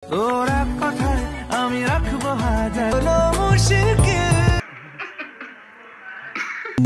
তোরা কথায় আমি রাখবো হাজারো মুশকিল।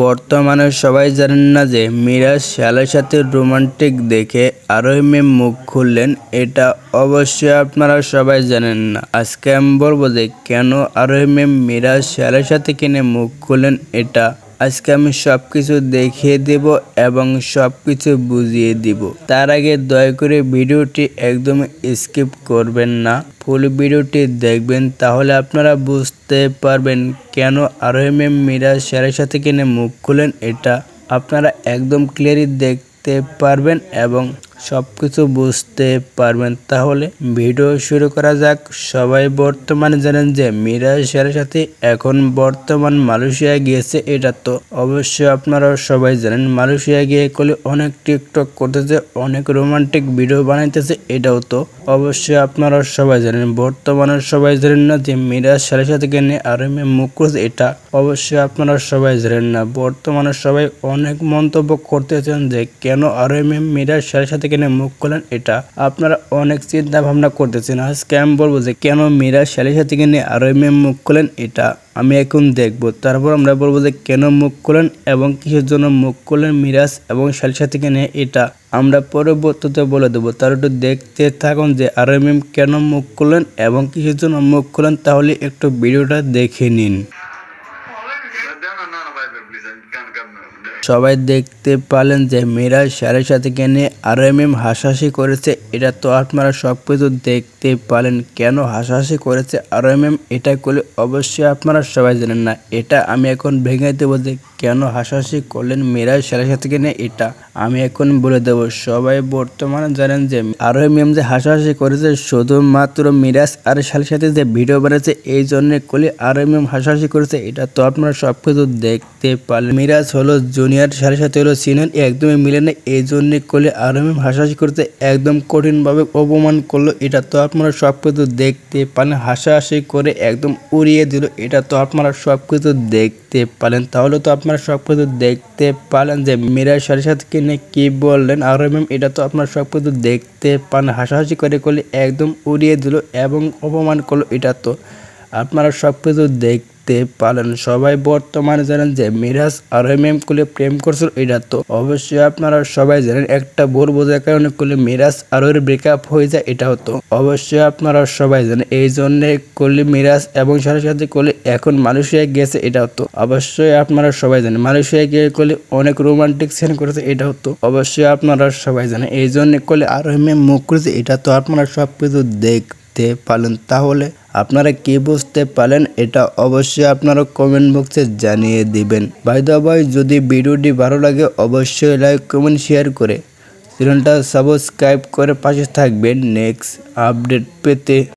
বর্তমানে সবাই জানেন না যে মিরাজ শ্যালের সাথে রোমান্টিক দেখে আরোহী মেম মুখ খুললেন, এটা অবশ্যই আপনারা সবাই জানেন না। আজকে আমি বলবো যে কেন আরোহী মেম মিরাজ শ্যালের সাথে কিনে মুখ খুললেন, এটা আজকে আমি সবকিছু দেখিয়ে দেব এবং সবকিছু বুঝিয়ে দিব। তার আগে দয়া করে ভিডিওটি একদম স্কিপ করবেন না, ফুল ভিডিওটি দেখবেন, তাহলে আপনারা বুঝতে পারবেন কেন আরোহী মেম মিরাজ শ্যালের সাথে কিনে মুখ খুলেন। এটা আপনারা একদম ক্লিয়ারলি দেখতে পারবেন এবং সবকিছু বুঝতে পারবেন। তাহলে ভিডিও শুরু করা যাক। সবাই বর্তমানে জানেন যে মিরাজ শ্যালের সাথে এখন বর্তমান মালয়েশিয়া গিয়েছে, এটা তো অবশ্যই আপনারা সবাই জানেন। মালয়েশিয়া গিয়ে করলে অনেক টিকটক করতেছে, অনেক রোমান্টিক ভিডিও বানাইতেছে, এটাও তো অবশ্যই আপনারা সবাই জানেন। বর্তমানে সবাই জানেন না যে মিরাজ শ্যালের সাথে কিনে আরোহী মেম মুখ খুলছে, এটা অবশ্যই আপনারা সবাই জানেন না। বর্তমানে সবাই অনেক মন্তব্য করতেছেন যে কেন আরোহী মেম মিরাজ শ্যালের সাথে কিনে মুখ খুলেন, এটা আপনারা অনেক চিন্তা ভাবনা করতেছেন। আজকে আমি বলবো যে কেন মিরাজ শ্যালের সাথে কিনে আরোহী মেম মুখ খুলেন, এটা আমি এখন দেখবো। তারপর আমরা বলবো যে কেন মুখ খুলেন এবং কিসের জন্য মুখ খুলেন মিরাজ এবং শ্যালের সাথে কিনে, এটা আমরা পরবর্তীতে বলে দেবো। তার একটু দেখতে থাকুন যে আরোহী মেম কেন মুখ খুলেন এবং কিসের জন্য মুখ খুলেন, তাহলে একটু ভিডিওটা দেখে নিন। সবাই দেখতে পেলেন যে মিরাজ শ্যালের সাথে কিনে আরোহী মেম হাসাহাসি করেছে, এটা তো আপনারা সব কিছু দেখতে পেলেন। কেন হাসাহাসি করেছে আরোহী মেম, এটা করলে অবশ্যই আপনারা সবাই জানেন না। এটা আমি এখন ভেঙে দেবো যে কেন হাসাহাসি করলেন মিরাজ শ্যালের সাথে কিনে, এটা আমি এখন বলে দেব। সবাই বর্তমানে জানেন যে আরোহী মেম যে হাসাহাসি করেছে শুধুমাত্র মিরাজ আর শ্যালের সাথে যে ভিডিও বানাচ্ছে এই জন্য করলে আরোহী মেম হাসাহাসি করেছে, এটা তো আপনারা সব কিছু দেখতে পারলেন। মিরাজ হলো জুনিয়র, শ্যালের সাথে হলো সিনিয়র, একদমই মিলে না, এই জন্য করলে আরোহী মেম হাসাহাসি করতে একদম কঠিনভাবে অপমান করলো, এটা তো আপনারা সব কিছু দেখতে পারেন। হাসাহাসি করে একদম উড়িয়ে দিল, এটা তো আপনারা সব কিছু দেখতে পারেন। তাহলে তো আপনারা সব কিছু দেখতে পারেন যে মিরাজ শ্যালের সাথে কিনে কি বললেন আরোহী মেম, এটা তো আপনারা সব কিছু দেখতে পান। হাসাহাসি করে করলে একদম উড়িয়ে দিল এবং অপমান করলো, এটা তো আপনারা সব কিছু দেখতে পারেন। সবাই বর্তমানে জানেন যে মিরাজ আরোহী মেম করলে প্রেম করছিল, এটা তো অবশ্যই আপনারা সবাই জানেন। একটা ভুল বোঝার কারণে করলে মিরাজ আরোহীর ব্রেকআপ হয়ে যায়, এটাও তো অবশ্যই আপনারা সবাই জানেন। এই জন্যে করলে মিরাজ এবং শ্যালের সাথে করলে এখন মালয়েশিয়ায় গেছে, এটাও তো অবশ্যই আপনারা সবাই জানেন। মালয়েশিয়ায় গিয়ে করলে অনেক রোমান্টিক সিন করেছে, এটাও তো অবশ্যই আপনারা সবাই জানেন। এই জন্য করলে আরোহী মেম মুখ করেছে, এটা তো আপনারা সব কিছু দেখতে পারেন। তাহলে আপনারা কি বুঝতে পারলেন, এটা অবশ্যই আপনারা কমেন্ট বক্সে জানিয়ে দিবেন। বাই দ্য ওয়ে, যদি ভিডিওটি ভালো লাগে অবশ্যই লাইক কমেন্ট শেয়ার করে চ্যানেলটা সাবস্ক্রাইব করে পাশে থাকবেন নেক্সট আপডেট পেতে।